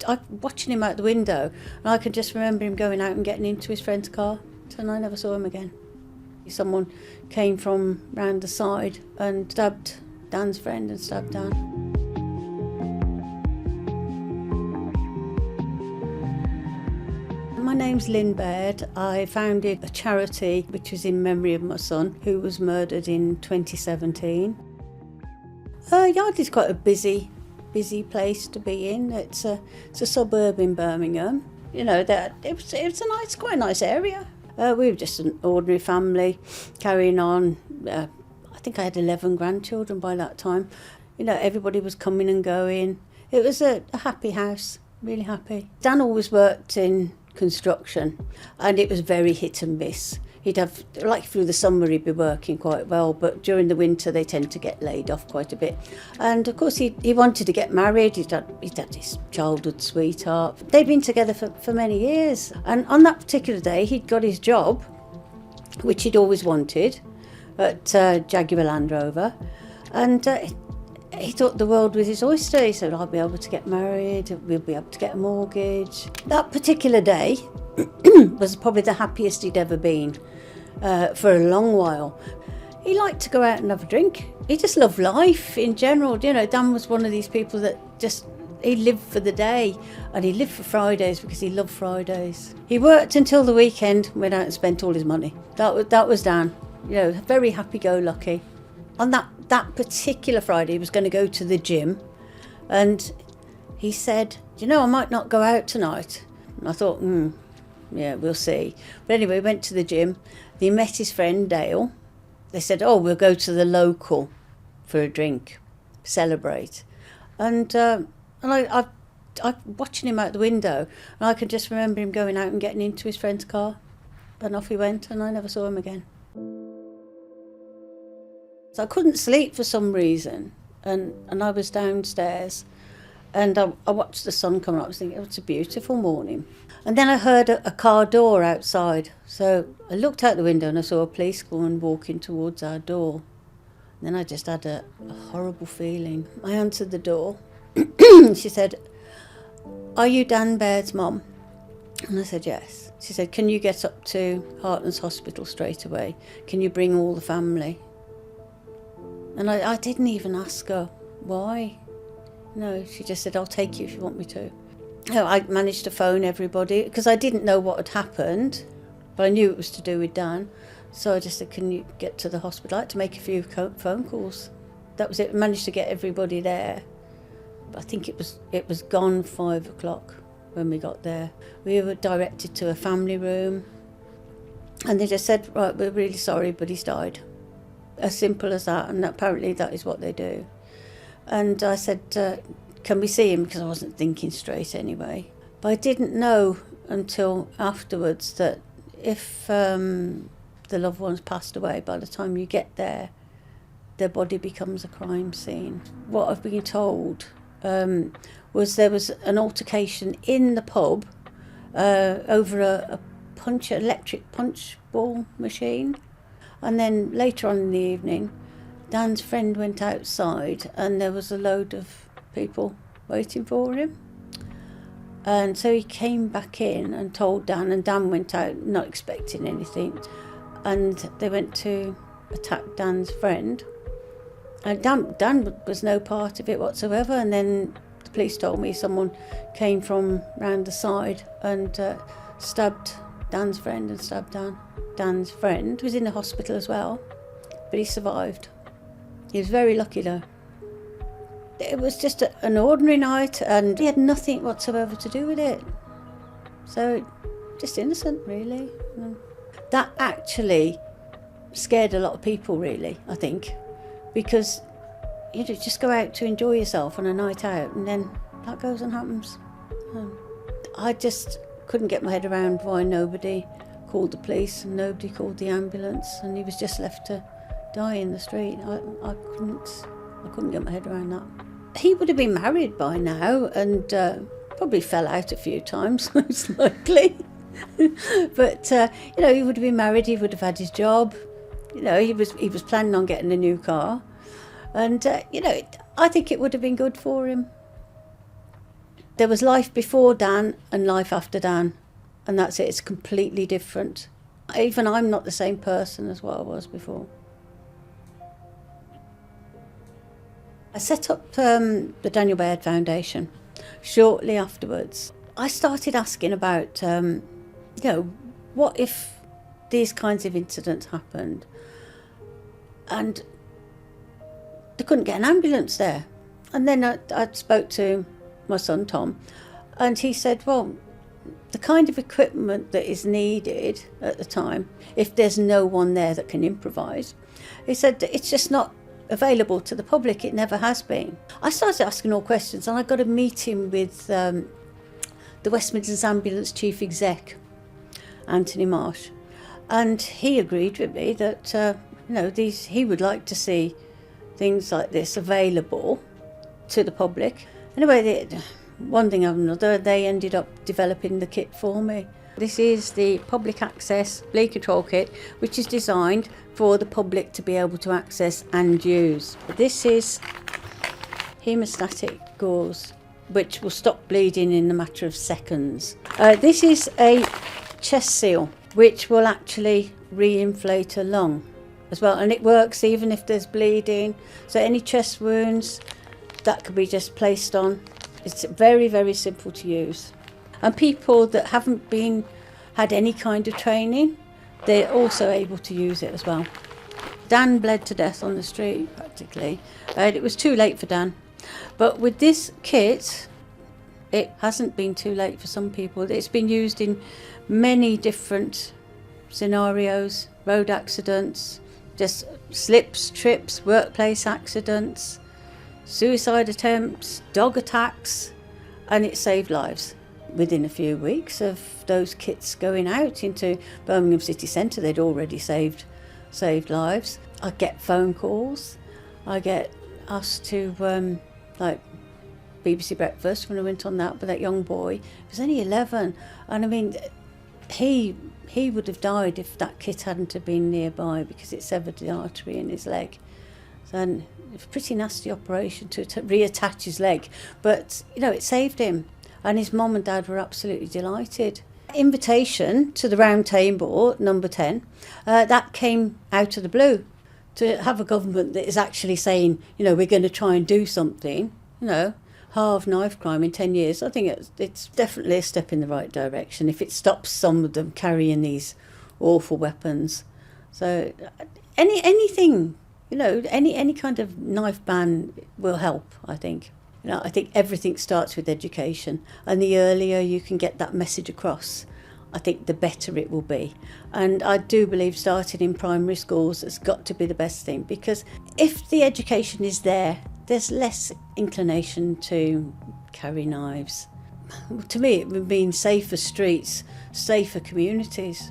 I watching him out the window, and I can just remember him going out and getting into his friend's car, and I never saw him again. Someone came from round the side and stabbed Dan's friend and stabbed Dan. My name's Lynne Baird. I founded a charity which was in memory of my son, who was murdered in 2017. Yardley's quite a busy place to be in. It's a suburb in Birmingham. You know, it's quite a nice area. We were just an ordinary family carrying on. I think I had 11 grandchildren by that time. You know, everybody was coming and going. It was a happy house, really happy. Dan always worked in construction, and it was very hit and miss. He'd have, like through the summer he'd be working quite well, but during the winter they tend to get laid off quite a bit. And of course he wanted to get married. He'd had his childhood sweetheart. They'd been together for many years, and on that particular day he'd got his job, which he'd always wanted, at Jaguar Land Rover, and he thought the world was his oyster. He said, I'll be able to get married, we'll be able to get a mortgage. That particular day was probably the happiest he'd ever been for a long while. He liked to go out and have a drink. He just loved life in general. You know, Dan was one of these people that he lived for the day, and he lived for Fridays because he loved Fridays. He worked until the weekend, went out and spent all his money. That was Dan. You know, very happy-go-lucky. On that particular Friday, he was going to go to the gym, and he said, you know, I might not go out tonight. And I thought, yeah, we'll see. But anyway, he went to the gym. He met his friend Dale. They said, we'll go to the local for a drink, celebrate. And I watching him out the window, and I can just remember him going out and getting into his friend's car, and off he went, and I never saw him again. So I couldn't sleep for some reason, and I was downstairs, and I watched the sun come up. I was thinking, it's a beautiful morning. And then I heard a car door outside. So I looked out the window and I saw a policewoman walking towards our door. And then I just had a horrible feeling. I answered the door. She said, are you Dan Baird's mum? And I said, yes. She said, can you get up to Heartlands Hospital straight away? Can you bring all the family? And I didn't even ask her why. No, she just said, I'll take you if you want me to. I managed to phone everybody because I didn't know what had happened, but I knew it was to do with Dan. So I just said, can you get to the hospital? I had to make a few phone calls. That was it. I managed to get everybody there. But I think it was gone 5 o'clock when we got there. We were directed to a family room, and they just said, right, we're really sorry, but he's died. As simple as that, and apparently that is what they do. And I said, can we see him? Because I wasn't thinking straight anyway. But I didn't know until afterwards that if the loved one's passed away, by the time you get there, their body becomes a crime scene. What I've been told was there was an altercation in the pub over a electric punch ball machine. And then later on in the evening, Dan's friend went outside and there was a load of people waiting for him. And so he came back in and told Dan, and Dan went out not expecting anything. And they went to attack Dan's friend. And Dan was no part of it whatsoever. And then the police told me someone came from round the side and stabbed Dan's friend and stabbed Dan. Dan's friend was in the hospital as well, but he survived. He was very lucky though. It was just an ordinary night, and he had nothing whatsoever to do with it. So, just innocent, really. That actually scared a lot of people, really, I think, because you just go out to enjoy yourself on a night out, and then that goes and happens. I just couldn't get my head around why nobody called the police and nobody called the ambulance, and he was just left to die in the street. I couldn't get my head around that. He would have been married by now and probably fell out a few times, most likely. But he would have been married. He would have had his job. He was planning on getting a new car, and I think it would have been good for him. There was life before Dan and life after Dan, and that's it. It's completely different. Even I'm not the same person as what I was before. I set up the Daniel Baird Foundation shortly afterwards. I started asking about, what if these kinds of incidents happened and they couldn't get an ambulance there? And then I spoke to my son Tom, and he said, well, the kind of equipment that is needed at the time, if there's no one there that can improvise, he said it's just not available to the public. It never has been. I started asking all questions, and I got a meeting with the West Midlands Ambulance Chief Exec, Anthony Marsh, and he agreed with me that he would like to see things like this available to the public. Anyway, one thing after another, they ended up developing the kit for me. This is the public access bleed control kit, which is designed for the public to be able to access and use. This is hemostatic gauze, which will stop bleeding in a matter of seconds. This is a chest seal, which will actually re-inflate a lung as well, and it works even if there's bleeding. So any chest wounds, that could be just placed on. It's very, very simple to use. And people that haven't had any kind of training, they're also able to use it as well. Dan bled to death on the street, practically. It was too late for Dan. But with this kit, it hasn't been too late for some people. It's been used in many different scenarios: road accidents, just slips, trips, workplace accidents, suicide attempts, dog attacks, and it saved lives. Within a few weeks of those kits going out into Birmingham city centre, they'd already saved lives. I get phone calls. I get asked to, like BBC Breakfast, when I went on that with that young boy. He was only 11, and I mean, he would have died if that kit hadn't have been nearby, because it severed the artery in his leg. And it was a pretty nasty operation to reattach his leg, but it saved him, and his mum and dad were absolutely delighted. Invitation to the round table, number 10, that came out of the blue. To have a government that is actually saying, we're going to try and do something, halve knife crime in 10 years, I think it's definitely a step in the right direction if it stops some of them carrying these awful weapons. So anything, any kind of knife ban will help, I think. I think everything starts with education, and the earlier you can get that message across, I think the better it will be. And I do believe starting in primary schools has got to be the best thing, because if the education is there, there's less inclination to carry knives. To me, it would mean safer streets, safer communities.